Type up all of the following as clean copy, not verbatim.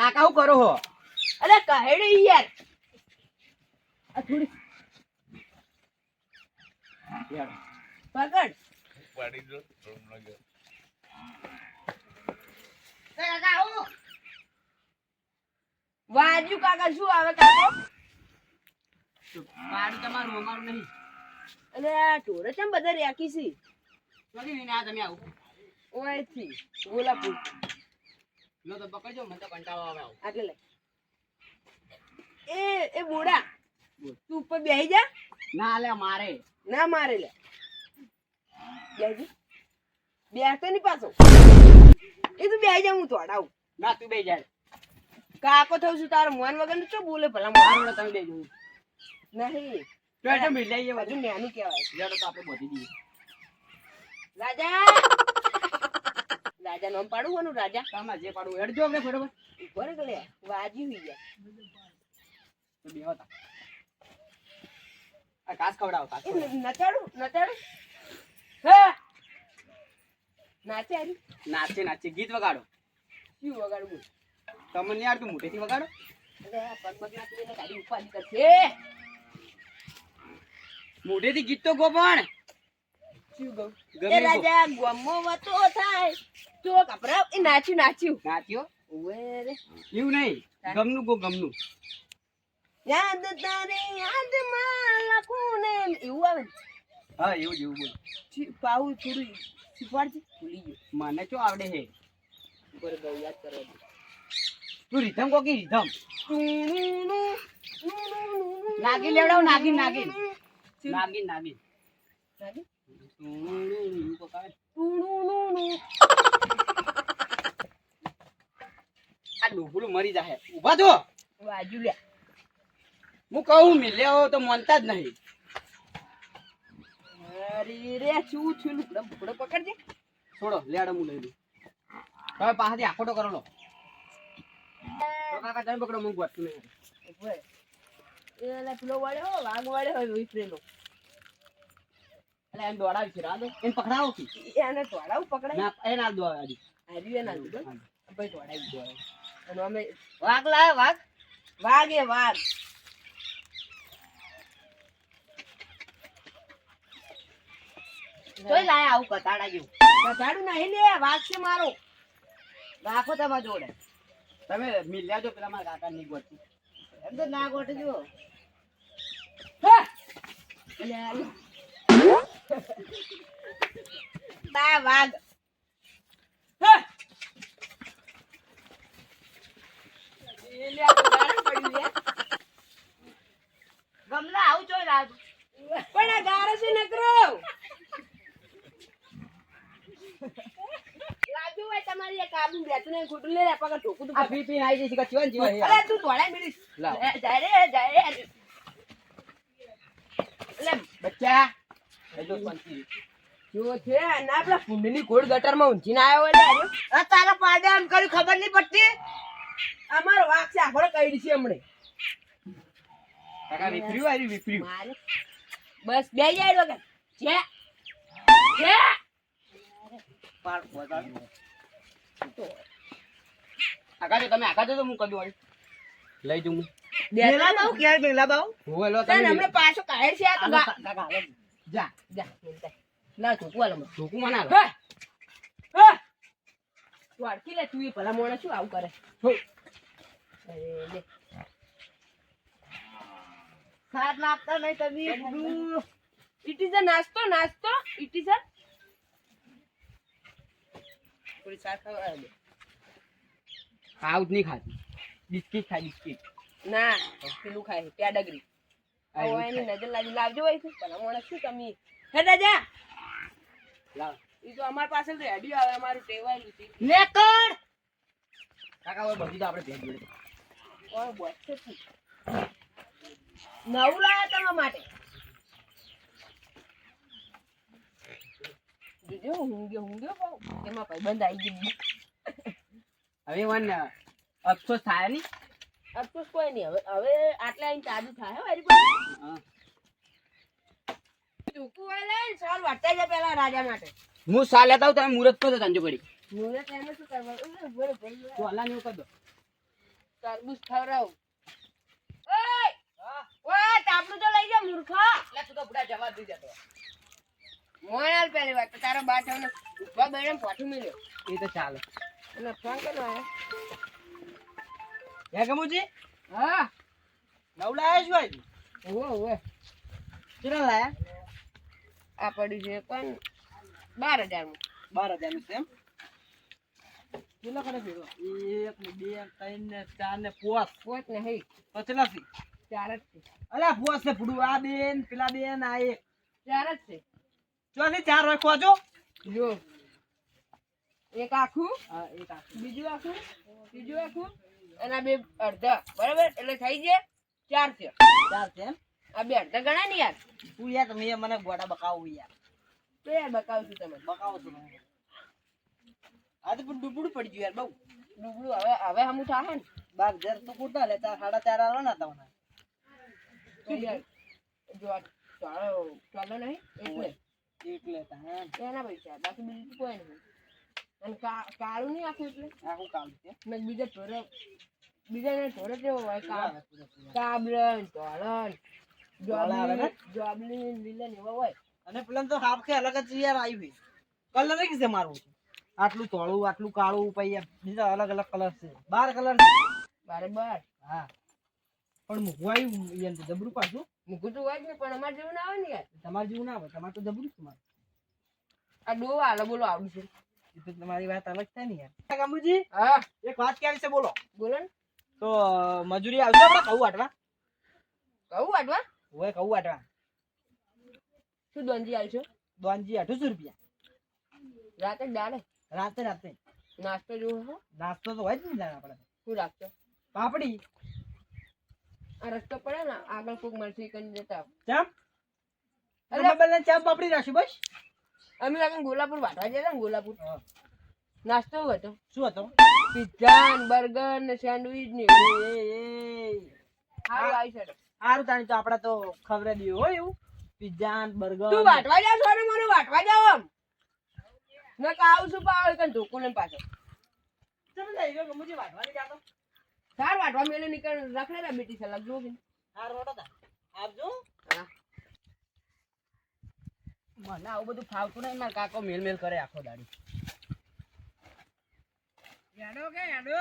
કાકા હું કરો હો? અરે કહેડી યાર આ થોડી યાર પકડ પાડી દો થોડું લાગે કાકા આવો વાજુ કાકા શું આવે કાકા પાડી તમારું અમારું નહીં. અરે આ ઢોરે ચમ બધા રેકી છે નથી લઈને આ તમે આવું ઓયથી ગોલાપુર લો તો પકડજો મને તો કંટાળો આવે આવું. આટલે લે એ બોડા તું ઉપર બેહી જા ના લે મારે ના મારે લે બેહી બેહતો નહીં પાછો એ તું બેહી જા હું તોડાવું ના તું બે જાય કાકો થઉં છું તારો મોન વગર શું બોલે ભલા મારો તમે બે જોયું નહીં તો એટલે મિલાઈ જાય બધું નાનું કહેવાય જડો તો આપણે બધી દઈએ. રાજા રાજા નામ પાડું કોનું રાજા તમારે જે પાડવું હેડજો આપણે બરોબર ઉભો રે કે લે વાજી હુઈ ગયા તો બેહો તા. આ ઘાસ ખવડાવો ઘાસ એ ખવડાવો. નચાડું હા નાચે આરી નાચે નાચે ગીત વગાડો. શું વગાડવું તમને નહીં આવડતું મોટેથી વગાડો. અરે આ પગ પગ નાખી દે ગાડી ઉપાડી કરશે મોઢેથી ગીત તો ગો પણ શું ગયું ગમે એ ગો. રાજા ગમો વતો થાય તો કપરા એ નાચ્યું નાચ્યો ઓવે રે એવું નહીં ગમનું ગો ગમનું. યાદ તારી યાદમાં લખું ને એવું આવે ને હા એવું જ એવું બોલ. પાવું થોડું શીખવાડજે ભૂલી ગયો મને શું આવડે હે ઉપર ગયું યાદ કરવા દે તું રીધમ કોકી રીધમ નાગીન લેવડાવ નાગીન નાગીન નાગીન નાગીન નાગીન? એવું કોક આવે. આ ડોફલું મરી જાહે ઊભા થો. વાજુ લે હું કહું મિલ્યા તો માનતા જ નહીં. અરે રે શું થયું ભૂકડો પકડજે છોડો લેડો હું લઈ લઉં. તમે પાસેથી આખોટો કરો લો. તો કાકા તમે પકડો હું ગોઠવું નહીં. ઉભો એ પેલો વાળ્યો વાઘ વાળ્યો હોય વિફરેલો એટલે એમ દોડાવી છે રાદો એને પકડાવો કે એને ટોળાવું પકડાય ના એ ના દોડાવી. હાર્યું એના લીધો ભાઈ ટોળાવી દો અને અમે વાઘ લાવે વાઘ. વાઘ એ વાઘ તોય લાય આવું કતાડા જેવું. ઝાડુ નહીં લે વાઘ છે મારો રાખો તમારા જોડે તમે મિલ્યા જો પેલા મારા કાકા ની ગોઠવું. એમ તો ના ગોઠ જો બા વાઘ ગમલા આવું જોઈ લાવ. પણ આ ગારો છે નકરો રાજુ ભાઈ તમારી એક કાબુ બેઠું નહીં ખોટું લે પકડ ઢોકું તું આ પી પી આવી જશે કે ચીવન જીવન હે. અરે તું ધોળા મિલીશ લાવ. જાય રે લે બચ્ચા એ જો પંચી જો છે ના આપડા કુંડની ગોળ ગટરમાં ઊંચી ના આવ્યો એટલે આર્યો આ તારા પાડે આમ કર્યું ખબર નહીં પડતી. અમારો વાઘ છે આખો કઈ છે હમણે કાકા વિફર્યું આવી વિફર્યું. મારે બસ બે જાય વગર છે છે પાડ બગાડ. આગા જો તમે આગા જો તો હું કદું વાળી લઈ જઉં હું. મેલા બાઉ ક્યારે મેલા બાઉ હોવે લો તને તમે હમણે પાછો કાઢે છે આ તો હાલો, કાકા હાલો. જા જા મેલતા ના તું કોલ મત ઢોકું મને હાલો. હે હે તું અડકી લે તું એ ભલા મોણે શું આવું કરે હો. અરે લે સાત નાખતા નહીં તમે ઇટ ઇઝ અ નાસ્તો નાસ્તો ઇટ ઇઝ અ થોડી સાથ ખાવા દે ખાવ જ નહીં ખાતી. બિસ્કિટ ખાય બિસ્કિટ. ના પેલું ખાય પેડગરી હવે એની નજર લાગી લાવજો હોય છે ભલા મોણે શું તમે હે દાદા લાવ. ઈ તો અમાર પાસે રેડી આવે અમારું ટેવાયેલું છે નેકર કાકા હવે બધી તો આપણે ભેજ જોડે. ઓય બોસ છે તું નવું લાયા તમારા માટે જોજો ઊંઘ્યો બહુ એમાં ભાઈબંધ આવી ગયું હવે વન અફસોસ થાય નહીં. અફસોસ કોઈ નહીં હવે આટલા આઈને તાજું થાય હો મારી પાસે હા. ચૂકું હોય લે સાલ વાટતા જાય પેલા રાજા માટે હું સા લેતા હું તમે મુહૂર્ત કરો સંજો કરી મુરત એને શું કરવાનું તો હલા ને એવું કરી દો. તરબૂચ ખવડાવું. ઓય હા ઓય તાપણું તો લઈ જા મૂર્ખા. એટલે તું તો બુડા જવા દઈ જતો મોણાલ પહેલી વાત તો તારો બા તમને ઉભા બેડે પાછું મળ્યો એ તો ચાલે અને ફોન કરનો આયો. હે ગમુજી હા નવ લાયા છો આજ ઓવે ઓવે કેટલા લાયા આ પડ્યું છે પણ 12,000 માં 12,000 નું છે એમ કેટલા કરે ભેગો 1 ને 2 3 ને 4 ને 5 પોત ને હઈ તો કેટલા છે 4 જ છે અલ્યા 5 ને ફૂડું આ બેન પેલા બેન આ એક 4 જ છે ચોથી 4 રાખવા જો જો એક આખું હા એક આ બીજું આખું ત્રીજું આખું અને આ બે અડધા બરાબર એટલે થઈ જાય 4 છે 4 છે એમ આ બે અડધા ગણા ને યાર તું યાર તમે મને ગોડા બકાવું યાર તો યાર બતાવું છું તમને બકાવો છો મને આ તો પણ ડૂબડું પડી ગયું યાર બહુ ડુબળું હવે હમું થાહે ને 12,000 તો કુટા લે 4.5 આલો ના તમને તો યાર જો આ ચાલો નહીં એટલે એટલે એના પૈસા બાકી બીજું કોઈ નહીં અને કાળું નહીં આખું એટલે આખું કામ છે ને બીજાને ઢોરે કેવો હોય કાબરન ધોળન જોબલી લીલન એવા હોય અને પેલા તો હાફખે અલગ જ યાર આવી કલર કે છે મારું આટલું ધોળું આટલું કાળું પછી બીજા અલગ અલગ કલર છે 12 કલર છે બરાબર હા પણ મુકવાયું યાર તો જબરું પાછું મૂકું તો હોય જ ને પણ અમારે જેવું ના આવે ને યાર તમાર જેવું ના આવે તમાર તો જબરું છે મારું આ ડોવા હાલો બોલો આવડું છે એ તો તમારી વાત અલગ થાય ને યાર ગામુજી હા એક વાત કેવી છે બોલો બોલો ને તો મજૂરી આવશે આપણે કહું વાટવા કહું વાટવા હોય કહું વાટવા શું દોંજી આવશો દોનજી 800 રૂપિયા રાતે ડાળે રાતે નાસ્તો જોવો હો નાસ્તો તો હોય જ ને યાર આપણે શું રાખશો પાપડી આ રસ્તો પડે ને આગળ કોક મળશે કરી જતા ચમ અરે તમે બને ચા પાપડી રાખી બસ અમે લાગે ગોલાપુર વાટવા જતા ને ગોલાપુર નાસ્તો હતો શું હતો પિઝા ને બર્ગર ને સેન્ડવિચ ને સારું આવી શકે સારું તાણી તો આપડે તો ખબરે દઈએ હોય એવું પિઝા બર્ગર તું વાટવા જાવ છો ને મને વાટવા જાવ આમ મેં કાવ છું પાવળ કન ધોકો લઈને પાછો ચમ લઈ ગયો ગમુજી વાટવાની જાતો સાર વાટવા મેલે નીકળ રખડેલા બેટી સલાહ જો કે હાર રોટો તા આપજો હા મને આવું બધું ફાવતું નહીં મારા કાકો મેલ કરે આખો દાડી યાડો કે યાડો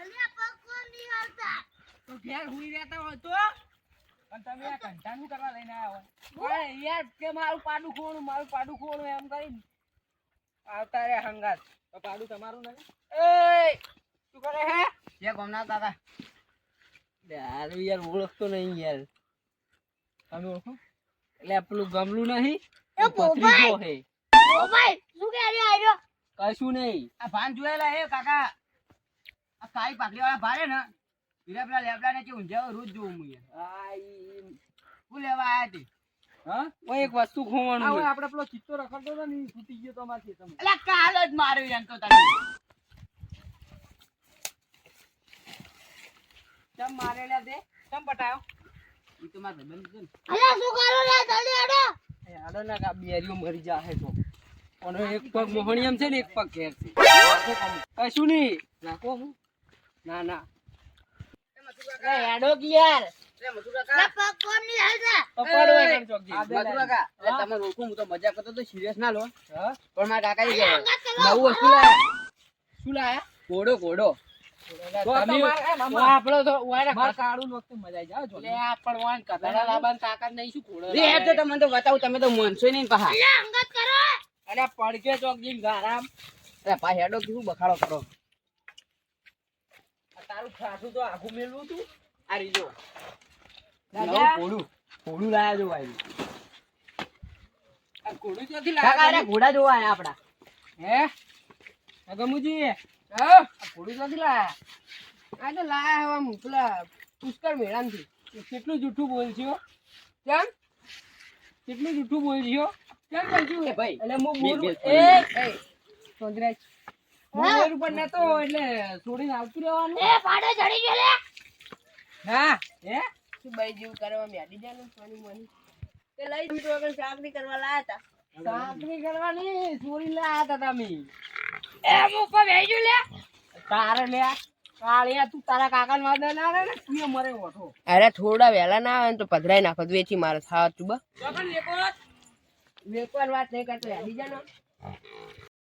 અલ્યા પગ કોણ ની હાલતા તો ઘેર હુઈ રહેતા હોય તો પણ તમે આ કંટાનું કરવા લઈને આવ્યા હોય ઓય યાર કે મારું પાડું ખોણું એમ કરી આવતા રે હંગાત તો પાડું તમારું નહીં એ શું કરે હે જે ગમના દાદા યાર યાર ઓળખતો નહીં યાર તમે ઓળખો એટલે પેલું ગમલું નહીં એ પથરીજો હે ઓ ભાઈ શું કે આર્યો કશું નહીં આ ભાન જોયેલા હે કાકા આ કાઈ પાકડી વાળા ભારે ને હીરા પેલા લેબડા ને કે ઊંઝા રોજ જોઉં હું યાર હું લેવા આયા તે હા ઓય એક વસ્તુ ખોવાનું છે આપણે પેલો ચિત્તો રખડતો હતો ને તૂટી ગયો તો અમારથી તમે એટલે કાલ જ માર્યો એમ તો તમે ચમ મારેલા તે ચમ પટાયો ઈ તો માર ભાઈબંધ છે ને અલ્યા શું કરો રે જલ્દી આડો એ આડો ના કા બેરીઓ મરી જાહે તો અને એક પગ મોહણીયમ છે ને એક પગ ઘેર છે કશું નહીં નાખો હું ના ના એ આડો કે યાર લે મધુ કાકા પગ કોણ ની હાલતા પકડો એકમ ચોકજી મધુ કાકા એટલે તમે રોકું હું તો મજાક કરતો તો સિરિયસ ના લો હા પણ મારા કાકા ઈ નવું વસ્તુ લાયા શું લાયા ઘોડો આપણો તો વાડા કાળું વખતે મજા આવી જાવ લે આ પણ વાન કથાડા લાબાન તાકાત નહીં શું ઘોડો રે હેડ તો તમને તો બતાવું તમે તો મનસો નહીં પહા અંગત કરો અરે પડકે ચોકજી ગારામ અરે પા હેડો શું બખાડો કરો આ તારું ખાસું તો આખું મેલવું તું આ રીજો દાદા ઘોડું લાયા જો ભાઈ આ ઘોડું ક્યાંથી લાયા અરે ઘોડા જોવા આયા આપડા હે ગમુજી હા ઘોડું ક્યાંથી લાયા આ તો લાયા હવા પેલા પુષ્કર મેળામાંથી કેટલું જૂઠું બોલશો કેમ કેટલું જૂઠું બોલશો કેમ બોલશું એ ભાઈ એટલે હું બોલ બોલ એ સોંદરાજ મોબાઈલ ઉપર નતો એટલે છોડીને આવતું રહેવાનું એ પાડે ચડી ગયો લે હા હે શું બાઈ જેવું કરવા મેડી જાનું સોની મોની તે લઈ દીધું વગર ચાકરી કરવા લાયા હતા ચાકરી કરવાની ચોરી લાયા હતા તમે એ મુકો વેજુ લે તારે લે કાળિયા તું તારા કાકા વાદે ના રે ને તું એ મરે ઓઠો અરે થોડા વહેલા ના આવે ને તો પધરાઈ નાખો તો વેચી મારે ખાવા તું બા તો પણ લેકો વેચવાની વાત નહીં કરતો હેડી જા ને